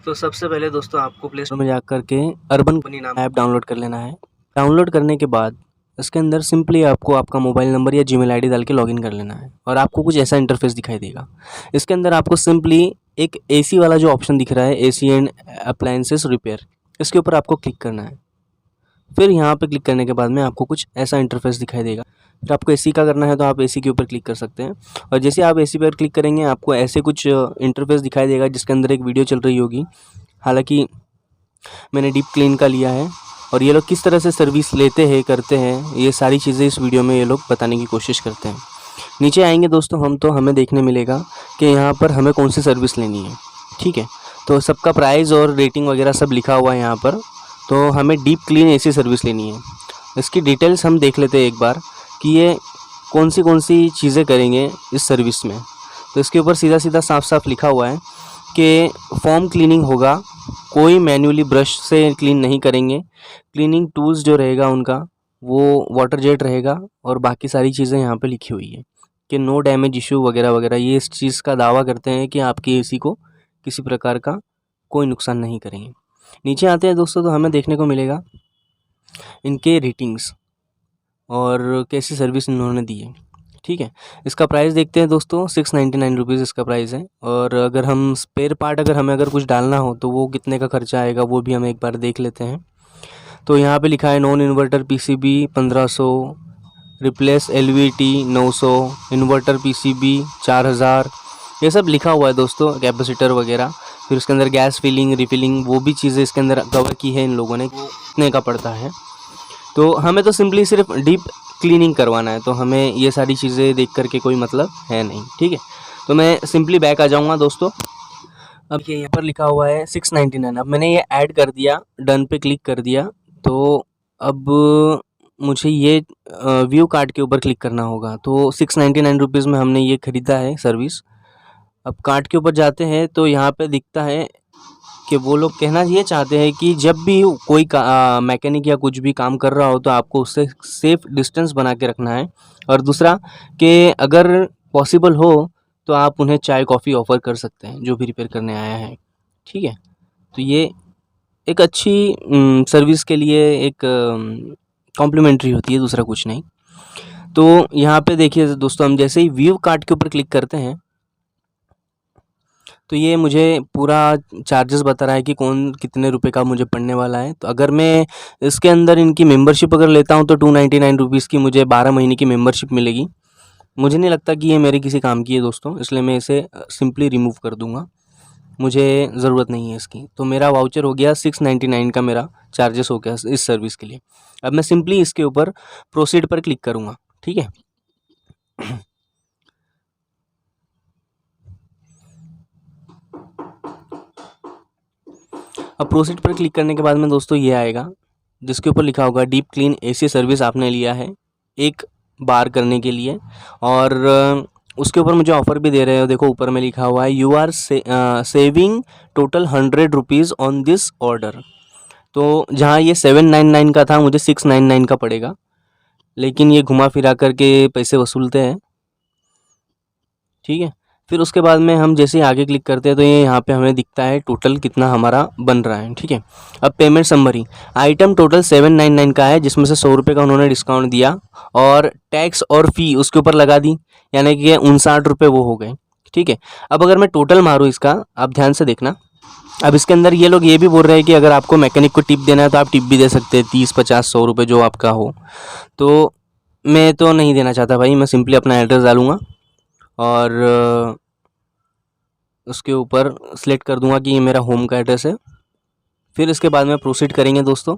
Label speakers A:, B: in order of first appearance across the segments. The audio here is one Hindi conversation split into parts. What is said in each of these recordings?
A: तो सबसे पहले दोस्तों आपको प्ले स्टोर में जा कर के अर्बन कंपनी नाम ऐप डाउनलोड कर लेना है। डाउनलोड करने के बाद इसके अंदर सिंपली आपको आपका मोबाइल नंबर या जीमेल आईडी डाल के लॉगिन कर लेना है और आपको कुछ ऐसा इंटरफेस दिखाई देगा। इसके अंदर आपको सिंपली एक एसी वाला जो ऑप्शन दिख रहा है, एसी एंड अप्लायंसेस रिपेयर, इसके ऊपर आपको क्लिक करना है। फिर यहाँ पे क्लिक करने के बाद में आपको कुछ ऐसा इंटरफेस दिखाई देगा। फिर आपको एसी का करना है तो आप एसी के ऊपर क्लिक कर सकते हैं और जैसे आप एसी पर क्लिक करेंगे आपको ऐसे कुछ इंटरफेस दिखाई देगा जिसके अंदर एक वीडियो चल रही होगी। हालांकि मैंने डीप क्लीन का लिया है और ये लोग किस तरह से सर्विस लेते हैं, करते हैं, ये सारी चीज़ें इस वीडियो में ये लोग बताने की कोशिश करते हैं। नीचे आएंगे दोस्तों हम तो हमें देखने मिलेगा कि यहाँ पर हमें कौन सी सर्विस लेनी है। ठीक है, तो सबका प्राइस और रेटिंग वगैरह सब लिखा हुआ है यहाँ पर। तो हमें डीप क्लीन एसी सर्विस लेनी है। इसकी डिटेल्स हम देख लेते हैं एक बार कि ये कौन सी चीज़ें करेंगे इस सर्विस में। तो इसके ऊपर सीधा सीधा साफ साफ लिखा हुआ है कि फॉर्म क्लीनिंग होगा, कोई मैन्युअली ब्रश से क्लीन नहीं करेंगे। क्लीनिंग टूल्स जो रहेगा उनका वो वाटर जेट रहेगा और बाकी सारी चीज़ें यहाँ पे लिखी हुई है कि नो डैमेज इशू वगैरह वगैरह। ये इस चीज़ का दावा करते हैं कि आपकी एसी को किसी प्रकार का कोई नुकसान नहीं करेंगे। नीचे आते हैं दोस्तों तो हमें देखने को मिलेगा इनके रेटिंग्स और कैसी सर्विस इन्होंने दी है। ठीक है, इसका प्राइस देखते हैं दोस्तों, 699 रुपीज़ इसका प्राइस है। और अगर हम स्पेयर पार्ट अगर कुछ डालना हो तो वो कितने का खर्चा आएगा वो भी हम एक बार देख लेते हैं। तो यहाँ पे लिखा है non inverter PCB 1500, replace LVT 900, inverter PCB 4000, ये सब लिखा हुआ है दोस्तों, कैपेसिटर वगैरह। फिर उसके अंदर गैस फिलिंग रिफिलिंग वो भी चीज़ें इसके अंदर कवर की है इन लोगों ने, कितने का पड़ता है। तो हमें तो सिंपली सिर्फ डीप क्लीनिंग करवाना है तो हमें ये सारी चीज़ें देख करके कोई मतलब है नहीं। ठीक है, तो मैं सिंपली बैक आ जाऊँगा दोस्तों। अब ये यहाँ पर लिखा हुआ है 699, अब मैंने ये ऐड कर दिया, डन पे क्लिक कर दिया। तो अब मुझे ये व्यू कार्ड के ऊपर क्लिक करना होगा। तो 699 रुपीज़ में हमने ये ख़रीदा है सर्विस। अब कार्ड के ऊपर जाते हैं तो यहाँ पे दिखता है कि वो लोग कहना ये चाहते हैं कि जब भी कोई मैकेनिक या कुछ भी काम कर रहा हो तो आपको उससे सेफ डिस्टेंस बना के रखना है। और दूसरा कि अगर पॉसिबल हो तो आप उन्हें चाय कॉफ़ी ऑफ़र कर सकते हैं जो भी रिपेयर करने आया है। ठीक है, तो ये एक अच्छी सर्विस के लिए एक कॉम्प्लीमेंट्री होती है, दूसरा कुछ नहीं। तो यहाँ पे देखिए दोस्तों, हम जैसे ही व्यू कार्ड के ऊपर क्लिक करते हैं तो ये मुझे पूरा चार्जेस बता रहा है कि कौन कितने रुपए का मुझे पड़ने वाला है। तो अगर मैं इसके अंदर इनकी मेंबरशिप अगर लेता हूँ तो 299 रुपीज़ की मुझे 12 महीने की मेंबरशिप मिलेगी। मुझे नहीं लगता कि ये मेरे किसी काम की है दोस्तों, इसलिए मैं इसे सिंपली रिमूव कर दूँगा, मुझे ज़रूरत नहीं है इसकी। तो मेरा वाउचर हो गया 699 का, मेरा चार्जेस हो गया इस सर्विस के लिए। अब मैं सिंपली इसके ऊपर प्रोसीड पर क्लिक करूँगा। ठीक है, अब प्रोसीड पर क्लिक करने के बाद में दोस्तों ये आएगा जिसके ऊपर लिखा होगा डीप क्लीन एसी सर्विस आपने लिया है एक बार करने के लिए। और उसके ऊपर मुझे ऑफ़र भी दे रहे हो, देखो ऊपर में लिखा हुआ है you are saving total 100 rupees on this order. तो जहाँ ये 799 का था मुझे 699 का पड़ेगा, लेकिन ये घुमा फिरा करके पैसे वसूलते हैं। ठीक है, फिर उसके बाद में हम जैसे ही आगे क्लिक करते हैं तो ये यहाँ पे हमें दिखता है टोटल कितना हमारा बन रहा है। ठीक है, अब पेमेंट समरी, आइटम टोटल 799 का है जिसमें से 100 रुपये का उन्होंने डिस्काउंट दिया और टैक्स और फ़ी उसके ऊपर लगा दी, यानी कि 59 रुपये वो हो गए। ठीक है, अब अगर मैं टोटल मारूँ इसका, आप ध्यान से देखना। अब इसके अंदर ये लोग ये भी बोल रहे हैं कि अगर आपको मैकेनिक को टिप देना है तो आप टिप भी दे सकते हैं, 30 50 100 रुपये जो आपका हो। तो मैं तो नहीं देना चाहता भाई, मैं सिंपली अपना एड्रेस डालूँगा और उसके ऊपर सेलेक्ट कर दूंगा कि ये मेरा होम का एड्रेस है। फिर इसके बाद में प्रोसीड करेंगे दोस्तों।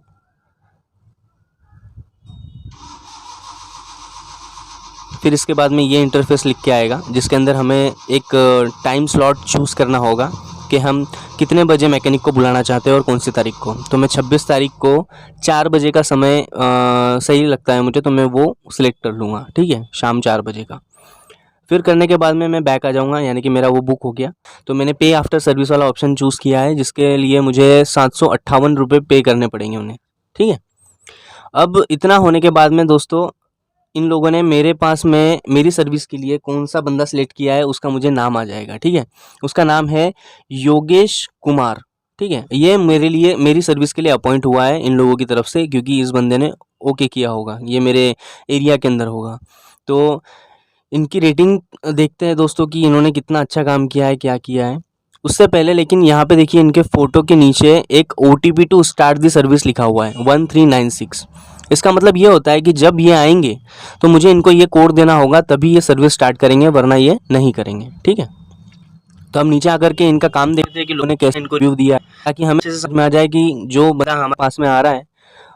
A: फिर इसके बाद में ये इंटरफेस लिख के आएगा जिसके अंदर हमें एक टाइम स्लॉट चूज़ करना होगा कि हम कितने बजे मैकेनिक को बुलाना चाहते हैं और कौन सी तारीख को। तो मैं 26 तारीख को 4 बजे का समय सही लगता है मुझे, तो मैं वो सिलेक्ट कर लूँगा। ठीक है, शाम 4 बजे का। फिर करने के बाद में मैं बैक आ जाऊँगा, यानी कि मेरा वो बुक हो गया। तो मैंने पे आफ्टर सर्विस वाला ऑप्शन चूज़ किया है जिसके लिए मुझे 758 रुपये पे करने पड़ेंगे उन्हें। ठीक है, अब इतना होने के बाद में दोस्तों इन लोगों ने मेरे पास में मेरी सर्विस के लिए कौन सा बंदा सिलेक्ट किया है उसका मुझे नाम आ जाएगा। ठीक है, उसका नाम है योगेश कुमार। ठीक है, ये मेरे लिए मेरी सर्विस के लिए अपॉइंट हुआ है इन लोगों की तरफ से, क्योंकि इस बंदे ने ओके किया होगा, ये मेरे एरिया के अंदर होगा। तो इनकी रेटिंग देखते हैं दोस्तों कि इन्होंने कितना अच्छा काम किया है, क्या किया है। उससे पहले लेकिन यहाँ पे देखिए इनके फ़ोटो के नीचे एक OTP to start the service लिखा हुआ है 1396। इसका मतलब ये होता है कि जब ये आएंगे तो मुझे इनको ये कोड देना होगा, तभी ये सर्विस स्टार्ट करेंगे, वरना ये नहीं करेंगे। ठीक है, तो हम नीचे आकर के इनका काम देखते हैं कि लोगों ने कैसे इनको रिव्यू दिया है, ताकि हमें अच्छे से समझ में आ जाए कि जो बंदा हमारे पास में आ रहा है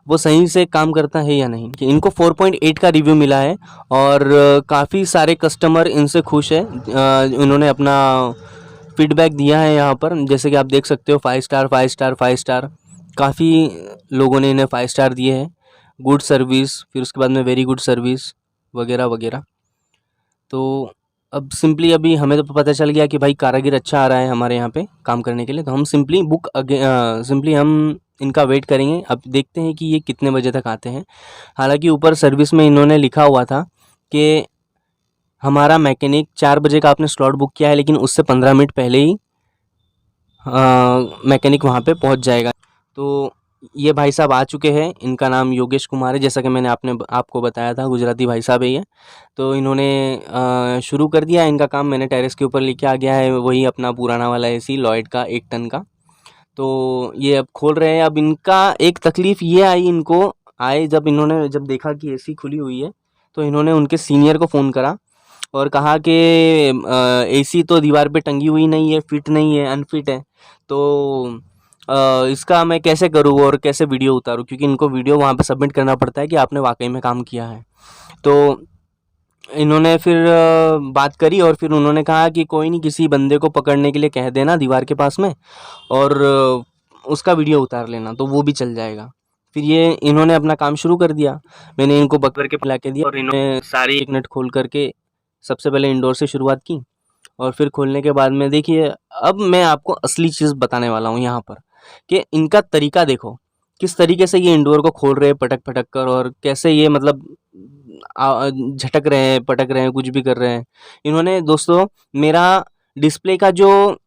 A: वो सही से काम करता है या नहीं। कि इनको 4.8 का रिव्यू मिला है और काफ़ी सारे कस्टमर इनसे खुश है। इन्होंने अपना फीडबैक दिया है यहाँ पर, जैसे कि आप देख सकते हो 5 स्टार 5 स्टार 5 स्टार, काफ़ी लोगों ने इन्हें 5 स्टार दिए हैं। गुड सर्विस, फिर उसके बाद में वेरी गुड सर्विस वगैरह वगैरह। तो अब सिंपली अभी हमें तो पता चल गया कि भाई कारीगर अच्छा आ रहा है हमारे यहाँ पे काम करने के लिए, तो हम सिंपली सिंपली हम इनका वेट करेंगे। अब देखते हैं कि ये कितने बजे तक आते हैं। हालांकि ऊपर सर्विस में इन्होंने लिखा हुआ था कि हमारा मैकेनिक 4 बजे का आपने स्लॉट बुक किया है, लेकिन उससे 15 मिनट पहले ही मैकेनिक वहाँ पे पहुँच जाएगा। तो ये भाई साहब आ चुके हैं, इनका नाम योगेश कुमार है, जैसा कि मैंने आपको बताया था, गुजराती भाई साहब है ये। तो इन्होंने शुरू कर दिया इनका काम। मैंने टेरेस के ऊपर लेके आ गया है वही अपना पुराना वाला AC लॉयड का 1 टन का। तो ये अब खोल रहे हैं। अब इनका एक तकलीफ़ ये आई, इनको आए जब देखा कि AC खुली हुई है, तो इन्होंने उनके सीनियर को फ़ोन करा और कहा कि AC तो दीवार पे टंगी हुई नहीं है, फिट नहीं है, अनफिट है। तो इसका मैं कैसे करूँ और कैसे वीडियो उतारूँ, क्योंकि इनको वीडियो वहाँ पे सबमिट करना पड़ता है कि आपने वाकई में काम किया है। तो इन्होंने फिर बात करी और फिर उन्होंने कहा कि कोई नहीं, किसी बंदे को पकड़ने के लिए कह देना दीवार के पास में, और उसका वीडियो उतार लेना, तो वो भी चल जाएगा। फिर ये इन्होंने अपना काम शुरू कर दिया। मैंने इनको पकड़ के पिला के दिया और इन्होंने सारी एक नट खोल करके सबसे पहले इंडोर से शुरुआत की, और फिर खोलने के बाद में देखिए अब मैं आपको असली चीज़ बताने वाला हूँ यहाँ पर, कि इनका तरीका देखो किस तरीके से ये इंडोर को खोल रहे हैं पटक पटक कर, और कैसे ये मतलब झटक रहे हैं, पटक रहे हैं, कुछ भी कर रहे हैं। इन्होंने दोस्तों मेरा डिस्प्ले का जो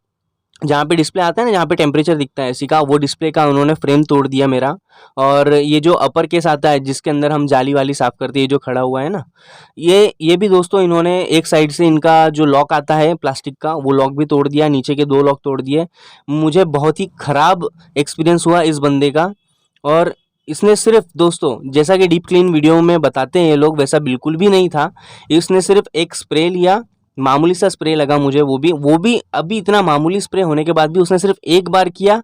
A: जहाँ पे डिस्प्ले आता है ना, जहाँ पे टेम्परेचर दिखता है AC का, वो डिस्प्ले का उन्होंने फ्रेम तोड़ दिया मेरा। और ये जो अपर केस आता है जिसके अंदर हम जाली वाली साफ़ करते हैं, जो खड़ा हुआ है ना, ये भी दोस्तों इन्होंने एक साइड से इनका जो लॉक आता है प्लास्टिक का, वो लॉक भी तोड़ दिया, नीचे के 2 लॉक तोड़ दिए। मुझे बहुत ही ख़राब एक्सपीरियंस हुआ इस बंदे का। और इसने सिर्फ दोस्तों, जैसा कि डीप क्लीन वीडियो में बताते हैं ये लोग, वैसा बिल्कुल भी नहीं था। इसने सिर्फ एक स्प्रे लिया, मामूली सा स्प्रे लगा मुझे, वो भी अभी इतना मामूली स्प्रे होने के बाद भी उसने सिर्फ एक बार किया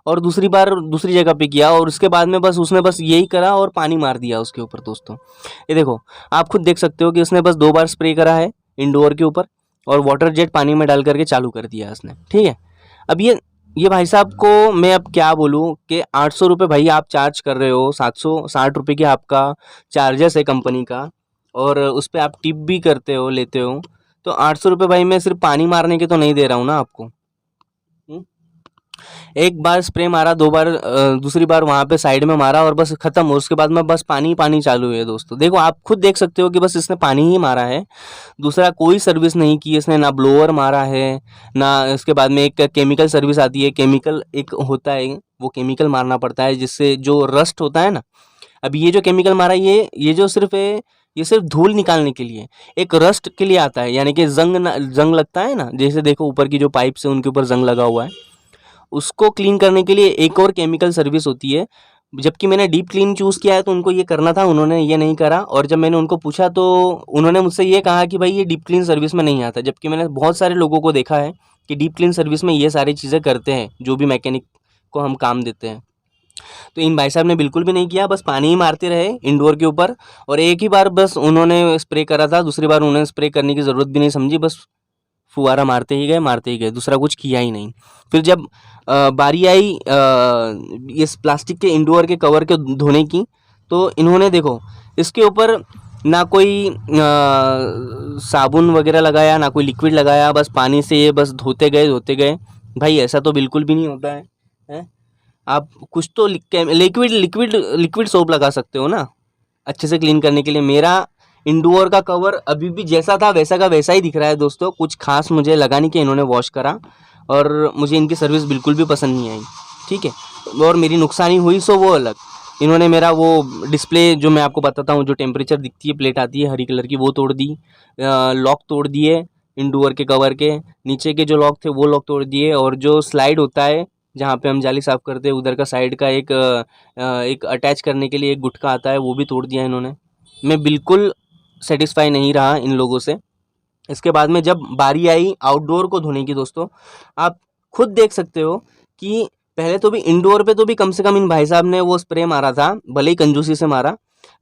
A: और दूसरी बार दूसरी जगह पे किया, और उसके बाद में उसने बस यही करा और पानी मार दिया उसके ऊपर। दोस्तों ये देखो, आप खुद देख सकते हो कि उसने बस 2 बार स्प्रे करा है इंडोर के ऊपर, और वाटर जेट पानी में डाल करके चालू कर दिया उसने। ठीक है, अब ये भाई साहब को मैं अब क्या बोलूँ कि 800 रुपये भाई आप चार्ज कर रहे हो, 760 रुपये की आपका चार्जेस है कंपनी का, और उस पर आप टिप भी करते हो, लेते हो। तो 800 रुपये भाई मैं सिर्फ पानी मारने के तो नहीं दे रहा हूँ ना आपको। एक बार स्प्रे मारा, 2 बार दूसरी बार वहाँ पे साइड में मारा और बस ख़त्म हो। उसके बाद में बस पानी पानी चालू है। दोस्तों देखो, आप खुद देख सकते हो कि बस इसने पानी ही मारा है, दूसरा कोई सर्विस नहीं की इसने, ना ब्लोअर मारा है, ना इसके बाद में एक केमिकल सर्विस आती है, केमिकल एक होता है, वो केमिकल मारना पड़ता है जिससे जो रस्ट होता है ना। अब ये जो केमिकल मारा है, ये जो सिर्फ है, ये सिर्फ धूल निकालने के लिए, एक रस्ट के लिए आता है, यानी कि जंग लगता है ना, जैसे देखो ऊपर की जो पाइप्स है उनके ऊपर जंग लगा हुआ है, उसको क्लीन करने के लिए एक और केमिकल सर्विस होती है। जबकि मैंने डीप क्लीन चूज़ किया है तो उनको ये करना था, उन्होंने ये नहीं करा। और जब मैंने उनको पूछा तो उन्होंने मुझसे ये कहा कि भाई ये डीप क्लीन सर्विस में नहीं आता, जबकि मैंने बहुत सारे लोगों को देखा है कि डीप क्लीन सर्विस में ये सारी चीज़ें करते हैं, जो भी मैकेनिक को हम काम देते हैं। तो इन भाई साहब ने बिल्कुल भी नहीं किया, बस पानी ही मारते रहे इंडोर के ऊपर, और एक ही बार बस उन्होंने स्प्रे करा था, दूसरी बार उन्होंने स्प्रे करने की ज़रूरत भी नहीं समझी, बस फुहारा मारते ही गए, दूसरा कुछ किया ही नहीं। फिर जब बारी आई इस प्लास्टिक के इंडोर के कवर के धोने की, तो इन्होंने देखो इसके ऊपर ना कोई साबुन वगैरह लगाया, ना कोई लिक्विड लगाया, बस पानी से ये बस धोते गए। भाई ऐसा तो बिल्कुल भी नहीं होता है, हैं? आप कुछ तो लिक्विड सोप लगा सकते हो ना अच्छे से क्लीन करने के लिए। मेरा इंडोर का कवर अभी भी जैसा था वैसा का वैसा ही दिख रहा है दोस्तों, कुछ खास मुझे लगा नहीं कि इन्होंने वॉश करा, और मुझे इनकी सर्विस बिल्कुल भी पसंद नहीं आई। ठीक है। और मेरी नुकसानी हुई सो वो अलग। इन्होंने मेरा वो डिस्प्ले जो मैं आपको बताता हूँ, जो टेम्परेचर दिखती है प्लेट आती है हरी कलर की, वो तोड़ दी। लॉक तोड़ दिए इन डोर के कवर के, नीचे के जो लॉक थे वो लॉक तोड़ दिए। और जो स्लाइड होता है जहाँ पे हम जाली साफ़ करते हैं, उधर का साइड का एक अटैच करने के लिए एक गुटका आता है, वो भी तोड़ दिया इन्होंने। मैं बिल्कुल सेटिस्फाई नहीं रहा इन लोगों से। इसके बाद में जब बारी आई आउटडोर को धोने की दोस्तों, आप खुद देख सकते हो कि पहले तो भी इंडोर पे तो भी कम से कम इन भाई साहब ने वो स्प्रे मारा था, भले ही कंजूसी से मारा,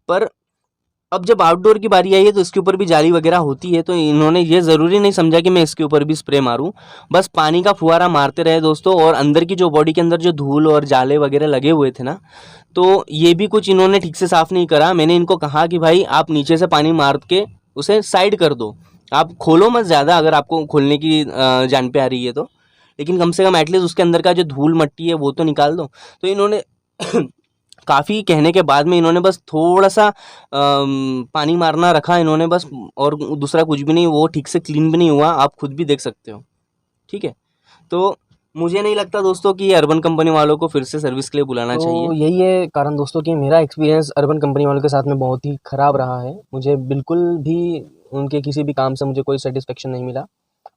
A: पर अब जब आउटडोर की बारी आई है तो इसके ऊपर भी जाली वगैरह होती है, तो इन्होंने ये ज़रूरी नहीं समझा कि मैं इसके ऊपर भी स्प्रे मारूं। बस पानी का फुहारा मारते रहे दोस्तों, और अंदर की जो बॉडी के अंदर जो धूल और जाले वगैरह लगे हुए थे ना, तो ये भी कुछ इन्होंने ठीक से साफ़ नहीं करा। मैंने इनको कहा कि भाई आप नीचे से पानी मार के उसे साइड कर दो, आप खोलो मत ज़्यादा, अगर आपको खोलने की जान पे आ रही है तो, लेकिन कम से कम एटलीस्ट उसके अंदर का जो धूल मट्टी है वो तो निकाल दो। तो इन्होंने काफ़ी कहने के बाद में इन्होंने बस थोड़ा सा पानी मारना रखा इन्होंने बस, और दूसरा कुछ भी नहीं। वो ठीक से क्लीन भी नहीं हुआ, आप खुद भी देख सकते हो। ठीक है, तो मुझे नहीं लगता दोस्तों कि ये अर्बन कंपनी वालों को फिर से सर्विस के लिए बुलाना चाहिए।
B: तो यही है कारण दोस्तों कि मेरा एक्सपीरियंस अर्बन कंपनी वालों के साथ में बहुत ही ख़राब रहा है। मुझे बिल्कुल भी उनके किसी भी काम से मुझे कोई सेटिस्फेक्शन नहीं मिला,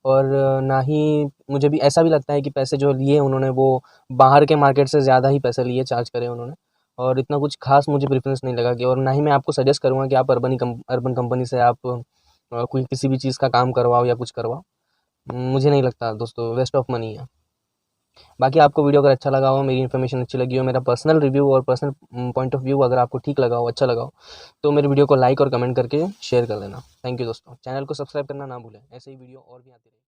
B: और ना ही मुझे भी ऐसा भी लगता है कि पैसे जो लिए उन्होंने वो बाहर के मार्केट से ज़्यादा ही पैसे लिए, चार्ज करे उन्होंने। और इतना कुछ खास मुझे प्रेफरेंस नहीं लगा कि, और ना ही मैं आपको सजेस्ट करूँगा कि आप अर्बन कंपनी से आप कोई किसी भी चीज़ का काम करवाओ या कुछ करवाओ। मुझे नहीं लगता दोस्तों, वेस्ट ऑफ मनी है। बाकी आपको वीडियो अगर अच्छा लगा हो, मेरी इन्फॉर्मेशन अच्छी लगी हो, मेरा पर्सनल रिव्यू और पर्सनल पॉइंट ऑफ व्यू अगर आपको ठीक लगा हो, अच्छा लगा हो, तो मेरे वीडियो को लाइक और कमेंट करके शेयर कर देना। थैंक यू दोस्तों। चैनल को सब्सक्राइब करना ना भूलें, ऐसे ही वीडियो और भी आती रहेगी।